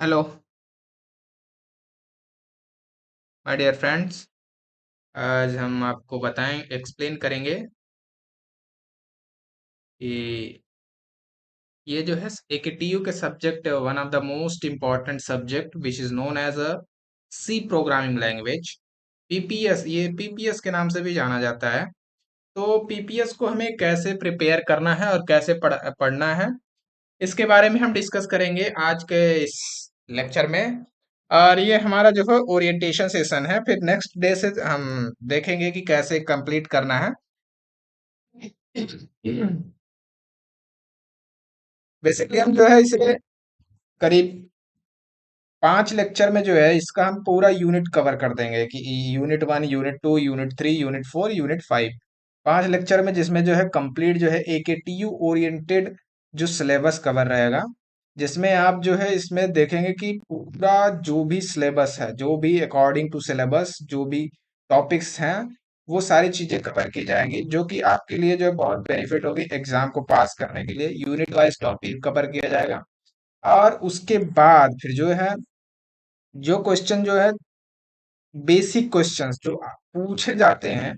Hello my dear friends. आज हम आपको बताएं एक्सप्लेन करेंगे कि ये जो है एकेटीयू के subject one of the most important subject which is known as a C programming language. PPS, ये पीपीएस के नाम से भी जाना जाता है। तो पीपीएस को हमें कैसे प्रिपेयर करना है और कैसे पढ़ना है, इसके बारे में हम डिस्कस करेंगे आज के इस लेक्चर में। और ये हमारा जो है ओरिएंटेशन सेशन है, फिर नेक्स्ट डे से हम देखेंगे कि कैसे कंप्लीट करना है। बेसिकली हम जो है इसे करीब 5 लेक्चर में जो है इसका हम पूरा यूनिट कवर कर देंगे कि unit 1, unit 2, unit 3, unit 4, unit 5। 5 lecture में जिसमें जो है कंप्लीट जो है एकेटीयू ओरिएंटेड जो सिलेबस कवर रहेगा, जिसमें आप जो है इसमें देखेंगे कि पूरा जो भी सिलेबस है, जो भी अकॉर्डिंग टू सिलेबस जो भी टॉपिक्स हैं, वो सारी चीजें कवर की जाएंगी, जो कि आपके लिए जो है बहुत बेनिफिट होगी एग्जाम को पास करने के लिए। यूनिट वाइज टॉपिक कवर किया जाएगा और उसके बाद फिर जो है जो क्वेश्चन जो है बेसिक क्वेश्चंस जो पूछे जाते हैं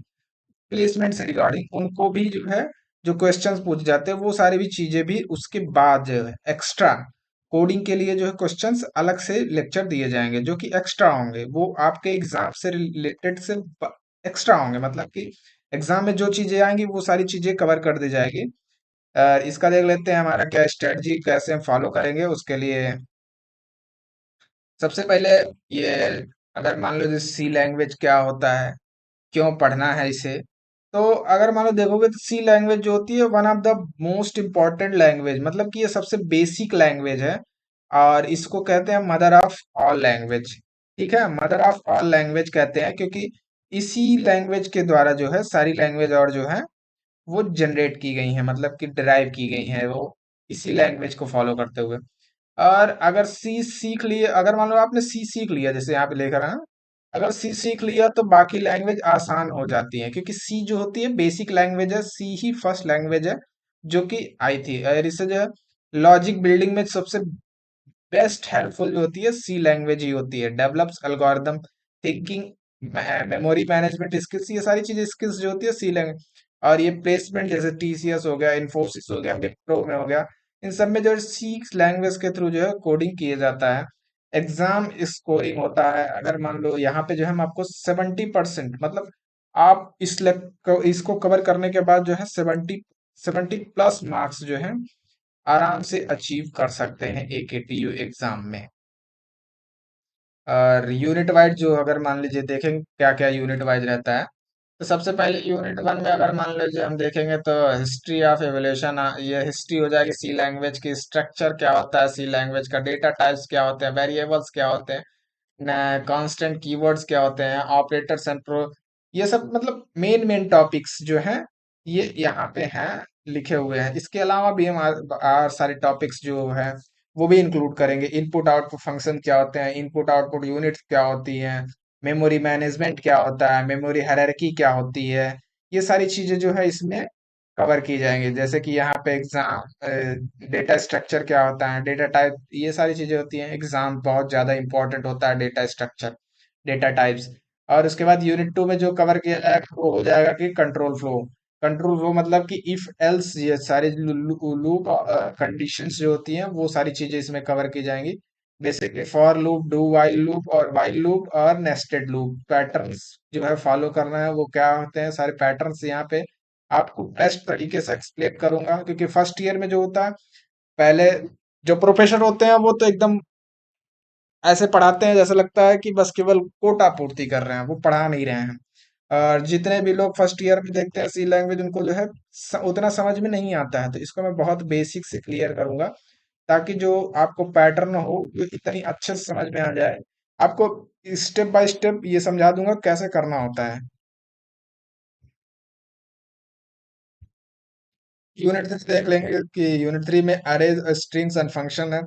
प्लेसमेंट से रिगार्डिंग, उनको भी जो है जो क्वेश्चंस पूछे जाते हैं वो सारी भी चीजें भी उसके बाद जो है एक्स्ट्रा कोडिंग के लिए जो है क्वेश्चंस अलग से लेक्चर दिए जाएंगे, जो कि एक्स्ट्रा होंगे, वो आपके एग्जाम से रिलेटेड से एक्स्ट्रा होंगे। मतलब कि एग्जाम में जो चीजें आएंगी वो सारी चीजें कवर कर दी जाएगी। इसका देख लेते हैं हमारा क्या स्ट्रेटजी कैसे हम फॉलो करेंगे उसके लिए। सबसे पहले ये, अगर मान लो जैसे सी लैंग्वेज क्या होता है, क्यों पढ़ना है इसे, तो अगर मान लो देखोगे तो सी लैंग्वेज जो होती है one of the most important language, मतलब कि ये सबसे बेसिक लैंग्वेज है और इसको कहते हैं मदर ऑफ ऑल लैंग्वेज। ठीक है, मदर ऑफ ऑल लैंग्वेज कहते हैं क्योंकि इसी लैंग्वेज के द्वारा जो है सारी लैंग्वेज और जो है वो जनरेट की गई हैं, मतलब कि डिराइव की गई हैं वो इसी लैंग्वेज को फॉलो करते हुए। और अगर सी सीख लिए, अगर मान लो आपने सी सीख लिया जैसे यहाँ पे लेकर आना, अगर सी सीख लिया तो बाकी लैंग्वेज आसान हो जाती है, क्योंकि सी जो होती है बेसिक लैंग्वेज है, सी ही फर्स्ट लैंग्वेज है जो कि आई थी। और इससे जो है लॉजिक बिल्डिंग में सबसे बेस्ट हेल्पफुल जो होती है सी लैंग्वेज ही होती है। Develops algorithm, thinking, memory management skills, ये सारी चीजें स्किल्स जो होती है सी लैंग्वेज। और ये प्लेसमेंट जैसे टीसीएस हो गया, इन्फोसिस हो गया, विप्रो में हो गया, इन सब में जो है सी लैंग्वेज के थ्रू जो है कोडिंग किया जाता है। एग्जाम स्कोरिंग होता है, अगर मान लो यहाँ पे जो है हम आपको 70%, मतलब आप इसको कवर करने के बाद जो है 70+ मार्क्स जो है आराम से अचीव कर सकते हैं एकेटीयू एग्जाम में। और यूनिट वाइज जो अगर मान लीजिए देखें क्या क्या यूनिट वाइज रहता है, तो सबसे पहले यूनिट 1 में अगर मान लीजिए हम देखेंगे तो हिस्ट्री ऑफ एवोल्यूशन, ये हिस्ट्री हो जाएगी सी लैंग्वेज की, स्ट्रक्चर क्या होता है सी लैंग्वेज का, डेटा टाइप्स क्या होते हैं, वेरिएबल्स क्या होते हैं, कांस्टेंट कीवर्ड्स क्या होते हैं, ऑपरेटर्स एंड प्रो, ये सब मतलब मेन मेन टॉपिक्स जो हैं ये यहाँ पे हैं, लिखे हुए हैं। इसके अलावा भी हम और सारे टॉपिक्स जो हैं वो भी इंक्लूड करेंगे। इनपुट आउटपुट फंक्शन क्या होते हैं, इनपुट आउटपुट यूनिट्स क्या होती हैं, मेमोरी मैनेजमेंट क्या होता है, मेमोरी हायरार्की क्या होती है, ये सारी चीजें जो है इसमें कवर की जाएंगी। जैसे कि यहाँ पे एग्जाम डेटा स्ट्रक्चर क्या होता है, डेटा टाइप, ये सारी चीजें होती हैं। एग्जाम बहुत ज्यादा इंपॉर्टेंट होता है डेटा स्ट्रक्चर, डेटा टाइप्स। और उसके बाद यूनिट 2 में जो कवर किया जाएगा वो हो जाएगा कि कंट्रोल फ्लो। कंट्रोल फ्लो मतलब कि इफ एल्स, ये सारे लूप कंडीशंस जो होती हैं वो सारी चीजें इसमें कवर की जाएंगी। Basically for loop, do while loop और वाइल लूप और नेस्टेड लूप, पैटर्न्स जो है फॉलो करना है वो क्या होते हैं, सारे पैटर्न्स यहाँ पे आपको बेस्ट तरीके से एक्सप्लेन करूंगा। क्योंकि फर्स्ट ईयर में जो होता है, पहले जो प्रोफेसर होते हैं वो तो एकदम ऐसे पढ़ाते हैं जैसे लगता है कि बस केवल कोटा पूर्ति कर रहे हैं, वो पढ़ा नहीं रहे हैं। और जितने भी लोग फर्स्ट ईयर में देखते हैं सी लैंग्वेज, उनको जो है उतना समझ में नहीं आता है, तो इसको मैं बहुत बेसिक से क्लियर करूंगा ताकि जो आपको पैटर्न हो वो इतनी अच्छे से समझ में आ जाए। आपको स्टेप बाय स्टेप ये समझा दूंगा कैसे करना होता है। यूनिट 3 देख लेंगे कि यूनिट 3 में अरे स्ट्रिंग्स एंड फंक्शन है।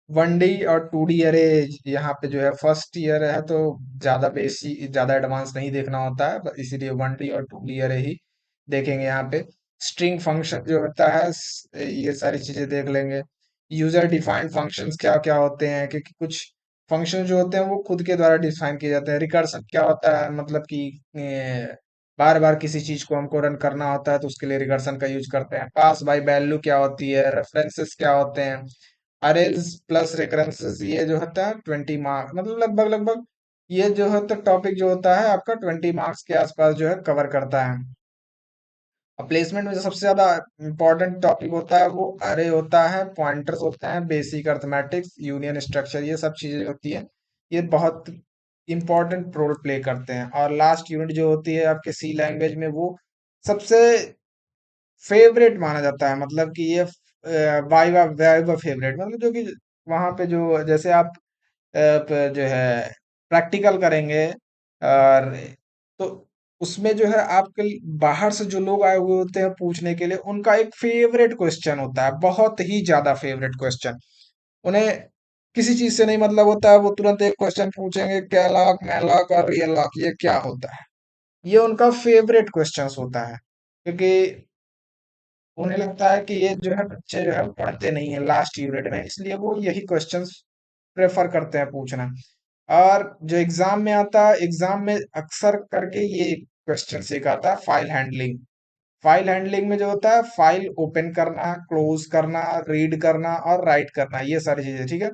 1D और 2D अरे, यहाँ पे जो है फर्स्ट ईयर है तो ज्यादा बेसी ज्यादा एडवांस नहीं देखना होता है, इसीलिए 1D और 2D अरे ही देखेंगे यहाँ पे। स्ट्रिंग फंक्शन जो होता है ये सारी चीजें देख लेंगे। यूजर डिफाइंड फंक्शंस क्या क्या होते हैं, क्योंकि कुछ फंक्शन जो होते हैं वो खुद के द्वारा डिफाइन किए जाते हैं। रिकर्सन क्या होता है, मतलब कि बार बार किसी चीज को हमको रन करना होता है तो उसके लिए रिकर्सन का यूज करते हैं। पास बाय वैल्यू क्या होती है, रेफरेंसेस क्या होते हैं, अरेज प्लस रिकरेंसेस, ये जो होता है 20 मार्क्स, मतलब लगभग लगभग ये जो है तो टॉपिक जो होता है आपका 20 मार्क्स के आसपास जो है कवर करता है। और प्लेसमेंट में जो सबसे ज्यादा इंपॉर्टेंट टॉपिक होता है वो अरे होता है, पॉइंटर्स होते हैं, बेसिक अर्थमेटिक्स, यूनियन स्ट्रक्चर, ये सब चीजें होती है। ये बहुत इंपॉर्टेंट रोल प्ले करते हैं। और लास्ट यूनिट जो होती है आपके सी लैंग्वेज में, वो सबसे फेवरेट माना जाता है, मतलब कि ये वाइवा वाइवा फेवरेट, मतलब जो कि वहां पे जो जैसे आप जो है प्रैक्टिकल करेंगे, और तो उसमें जो है आपके बाहर से जो लोग आए हुए होते हैं पूछने के लिए, उनका एक फेवरेट क्वेश्चन होता है, बहुत ही ज्यादा फेवरेट क्वेश्चन। उन्हें किसी चीज से नहीं मतलब होता है, वो तुरंत एक क्वेश्चन पूछेंगे, क्या लाख मैं लाख और रियल लाख ये क्या होता है। ये उनका फेवरेट क्वेश्चंस होता है, क्योंकि उन्हें लगता है कि ये जो है बच्चे जो है पढ़ते नहीं है लास्ट यूनिट में, इसलिए वो यही क्वेश्चंस प्रेफर करते हैं पूछना। और जो एग्जाम में आता है, एग्जाम में अक्सर करके ये क्वेश्चन एक आता है, फाइल हैंडलिंग। फाइल हैंडलिंग में जो होता है, फाइल ओपन करना, क्लोज करना, रीड करना और राइट करना, ये सारी चीजें, ठीक है।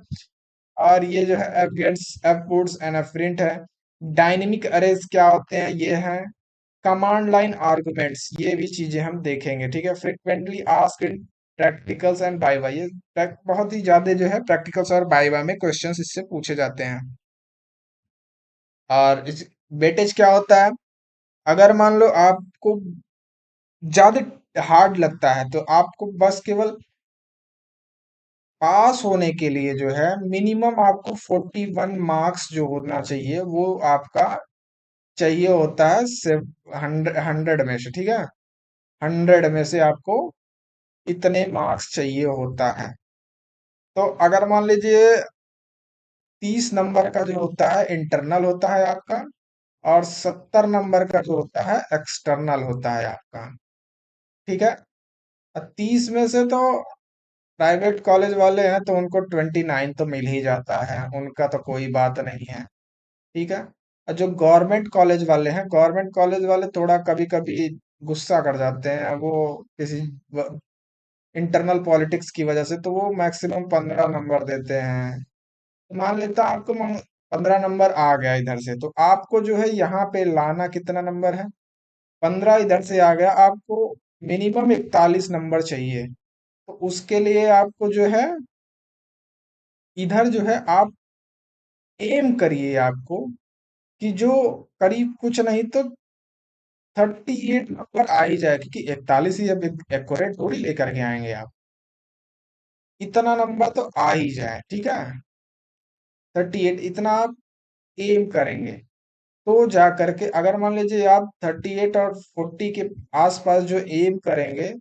और ये जो है fgets, fputs and fprintf है। डायनेमिक अरेज क्या होते हैं, ये है। कमांड लाइन आर्गुमेंट्स, ये भी चीजें हम देखेंगे, ठीक है। Frequently asked practicals and viva, ये बहुत ही ज्यादा जो है प्रैक्टिकल्स और बाइवा में क्वेश्चंस इससे पूछे जाते हैं। और इस वेटेज क्या होता है, अगर मान लो आपको ज्यादा हार्ड लगता है तो आपको बस केवल पास होने के लिए जो है मिनिमम आपको 41 मार्क्स जो होना चाहिए वो आपका चाहिए होता है, सिर्फ 100 में से, ठीक है। 100 में से आपको इतने मार्क्स चाहिए होता है। तो अगर मान लीजिए 30 नंबर का जो होता है इंटरनल होता है आपका, और 70 नंबर का जो होता है एक्सटर्नल होता है आपका, ठीक है। और 30 में से तो प्राइवेट कॉलेज वाले हैं तो उनको 29 तो मिल ही जाता है, उनका तो कोई बात नहीं है, ठीक है। और जो गवर्नमेंट कॉलेज वाले हैं, गवर्नमेंट कॉलेज वाले थोड़ा कभी कभी गुस्सा कर जाते हैं, वो किसी इंटरनल पॉलिटिक्स की वजह से, तो वो मैक्सिमम 15 नंबर देते हैं। मान लेता आपको 15 नंबर आ गया इधर से, तो आपको जो है यहाँ पे लाना कितना नंबर है, 15 इधर से आ गया, आपको मिनिमम 41 नंबर चाहिए। तो उसके लिए आपको जो है इधर जो है आप एम करिए आपको, कि जो करीब कुछ नहीं तो 38 नंबर आ ही जाए, क्योंकि 41 ही अब एक्यूरेट थोड़ी लेकर के आएंगे आप, इतना नंबर तो आ ही जाए, ठीक है। 38 इतना आप एम करेंगे, तो जा करके अगर मान लीजिए आप 38 और 40 के आसपास जो एम करेंगे,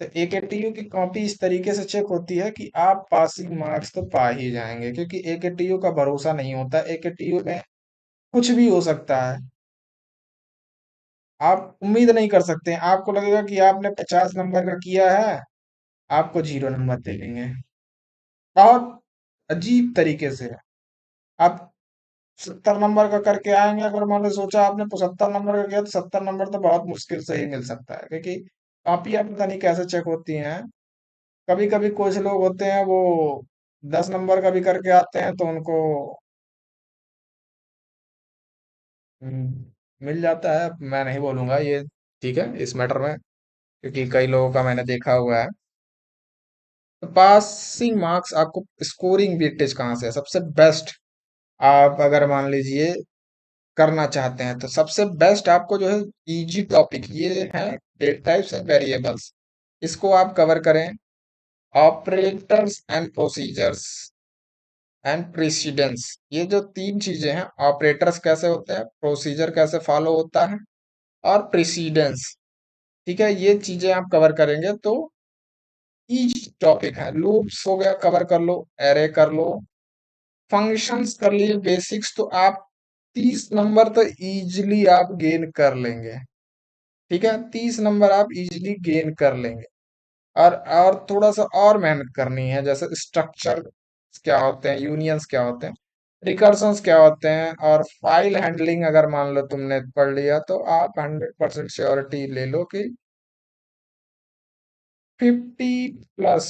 तो एकेटीयू की कॉपी इस तरीके से चेक होती है कि आप पासिंग मार्क्स तो पा ही जाएंगे, क्योंकि एकेटीयू का भरोसा नहीं होता, एकेटीयू में कुछ भी हो सकता है। आप उम्मीद नहीं कर सकते हैं, आपको लगेगा कि आपने 50 नंबर का किया है, आपको 0 नंबर दे देंगे। बहुत अजीब तरीके से आप 70 नंबर का करके आएंगे, अगर मान लो सोचा आपने 75 नंबर का किया, तो 70 नंबर तो बहुत मुश्किल से ही मिल सकता है, क्योंकि कॉपियां पता नहीं कैसे चेक होती हैं। कभी कभी कुछ लोग होते हैं वो 10 नंबर का भी करके आते हैं, तो उनको मिल जाता है। मैं नहीं बोलूंगा ये, ठीक है, इस मैटर में, क्योंकि कई लोगों का मैंने देखा हुआ है। तो पासिंग मार्क्स आपको स्कोरिंग वेटेज कहाँ से है सबसे बेस्ट, आप अगर मान लीजिए करना चाहते हैं, तो सबसे बेस्ट आपको जो है इजी टॉपिक ये है, डेटा टाइप्स एंड वेरिएबल्स, इसको आप कवर करें। Operators and procedures and precedence, ये जो तीन चीजें हैं, ऑपरेटर्स कैसे होते हैं, प्रोसीजर कैसे फॉलो होता है, और प्रेसिडेंस, ठीक है, ये चीजें आप कवर करेंगे तो इजी टॉपिक है। लूप्स हो गया, कवर कर लो, एरे कर लो, फंक्शंस कर लिए, बेसिक्स, तो आप 30 नंबर तो इजीली आप गेन कर लेंगे, ठीक है, 30 नंबर आप इजीली गेन कर लेंगे। और थोड़ा सा और मेहनत करनी है, जैसे स्ट्रक्चर क्या होते हैं, यूनियंस क्या होते हैं, रिकर्सन्स क्या होते हैं, और फाइल हैंडलिंग अगर मान लो तुमने पढ़ लिया तो आप 100% श्योरिटी ले लो कि 50+,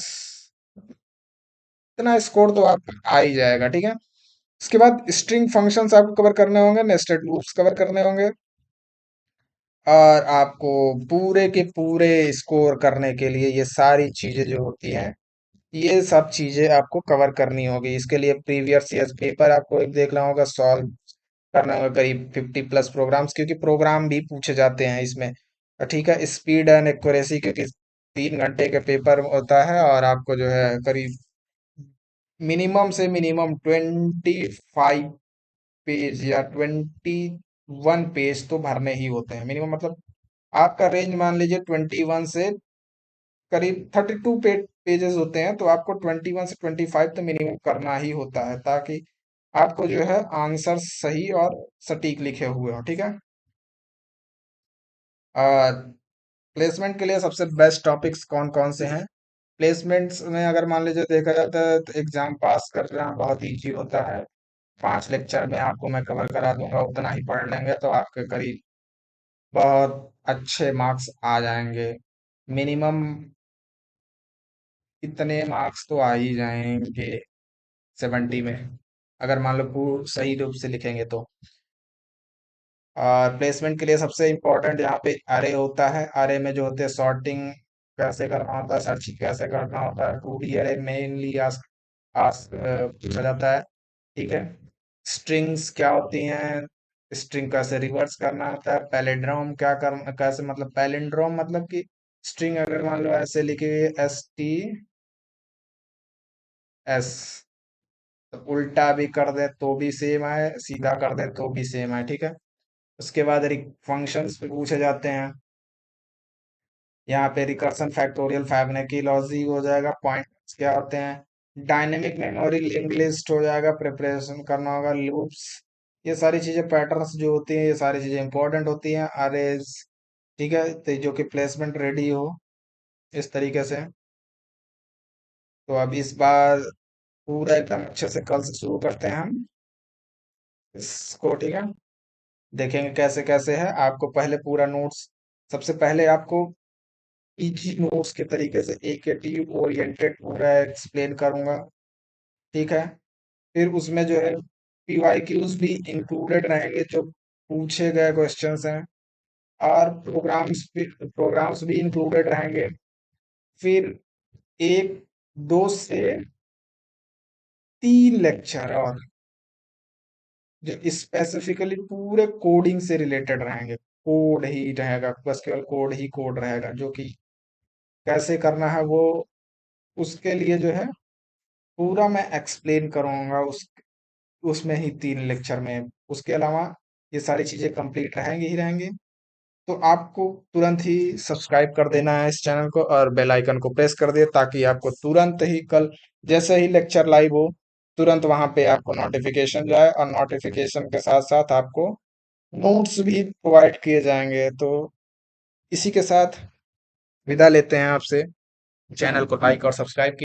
इतना स्कोर तो आपका आ ही जाएगा, ठीक है। उसके बाद स्ट्रिंग फंक्शंस आपको कवर करने होंगे, नेस्टेड लूप्स कवर करने होंगे, और आपको पूरे के पूरे स्कोर करने के लिए ये सारी चीजें जो होती हैं, ये सब चीजें आपको कवर करनी होगी। इसके लिए प्रीवियस ईयर पेपर आपको एक देखना होगा, सॉल्व करना होगा करीब 50+ प्रोग्राम्स, क्योंकि प्रोग्राम भी पूछे जाते हैं इसमें। ठीक है, स्पीड एंड एक्यूरेसी, क्योंकि 3 घंटे के पेपर होता है, और आपको जो है करीब मिनिमम से मिनिमम 25 पेज या 21 पेज तो भरने ही होते हैं मिनिमम, मतलब आपका रेंज मान लीजिए 21 से करीब 32 पेजेस होते हैं, तो आपको 21 से 25 तो मिनिमम करना ही होता है, ताकि आपको जो है आंसर सही और सटीक लिखे हुए हो, ठीक है। और प्लेसमेंट के लिए सबसे बेस्ट टॉपिक्स कौन कौन से हैं? प्लेसमेंट्स में अगर मान लीजिए देखा जाता है तो एग्जाम पास करना बहुत इजी होता है। 5 लेक्चर में आपको मैं कवर करा दूंगा, उतना ही पढ़ लेंगे तो आपके करीब बहुत अच्छे मार्क्स आ जाएंगे। मिनिमम इतने मार्क्स तो आ ही जाएंगे 70 में, अगर मान लो पूर्ण सही रूप से लिखेंगे तो। और प्लेसमेंट के लिए सबसे इम्पोर्टेंट यहाँ पे अरे होता है। अरे में जो होते हैं सॉर्टिंग कैसे करना होता है, सर्चिंग कैसे करना होता है, 2D अरे मेनली आस आस पूछा जाता है, ठीक है। स्ट्रिंग्स क्या होती हैं, स्ट्रिंग कैसे रिवर्स करना होता है, पैलिंड्रोम क्या कर कैसे, मतलब पैलिंड्रोम मतलब कि स्ट्रिंग अगर मान लो ऐसे लिखी हुई है STS, तो उल्टा भी कर दे तो भी सेम है, सीधा कर दे तो भी सेम है, ठीक है। उसके बाद फंक्शंस पे पूछे जाते हैं। यहाँ पे रिकर्सन, फैक्टोरियल, फैबनेकी लॉजी हो जाएगा। पॉइंट्स क्या होते हैं, डायनेमिक मेमोरी, लिंक लिस्ट हो जाएगा, प्रिपरेशन करना होगा, लूप्स, ये सारी चीजें, पैटर्न्स जो होती हैं, ये सारी चीजें इंपॉर्टेंट होती हैं। अरेज, ठीक है, तो जो कि प्लेसमेंट रेडी हो इस तरीके से। तो अब इस बार पूरा एकदम अच्छे से कल से शुरू करते हैं हम इसको, ठीक है। देखेंगे कैसे कैसे है। आपको पहले पूरा नोट्स, सबसे पहले आपको इजी नोट्स के तरीके से एकेटिव ओरिएंटेड पूरा एक्सप्लेन करूंगा, ठीक है। फिर उसमें जो है पीवाईक्यूज भी इंक्लूडेड रहेंगे, जो पूछे गए क्वेश्चंस हैं, और प्रोग्राम्स भी इंक्लूडेड रहेंगे। फिर एक, 2 से 3 लेक्चर और जो स्पेसिफिकली पूरे कोडिंग से रिलेटेड रहेंगे। कोड ही रहेगा, बस केवल कोड ही कोड रहेगा, जो कि कैसे करना है वो, उसके लिए जो है पूरा मैं एक्सप्लेन करूंगा उसमें ही 3 लेक्चर में। उसके अलावा ये सारी चीजें कंप्लीट रहेंगी ही रहेंगी। तो आपको तुरंत ही सब्सक्राइब कर देना है इस चैनल को, और बेल आइकन को प्रेस कर दिए, ताकि आपको तुरंत ही कल जैसे ही लेक्चर लाइव हो, तुरंत वहां पे आपको नोटिफिकेशन जाए, और नोटिफिकेशन के साथ साथ आपको नोट्स भी प्रोवाइड किए जाएंगे। तो इसी के साथ विदा लेते हैं आपसे। चैनल को लाइक और सब्सक्राइब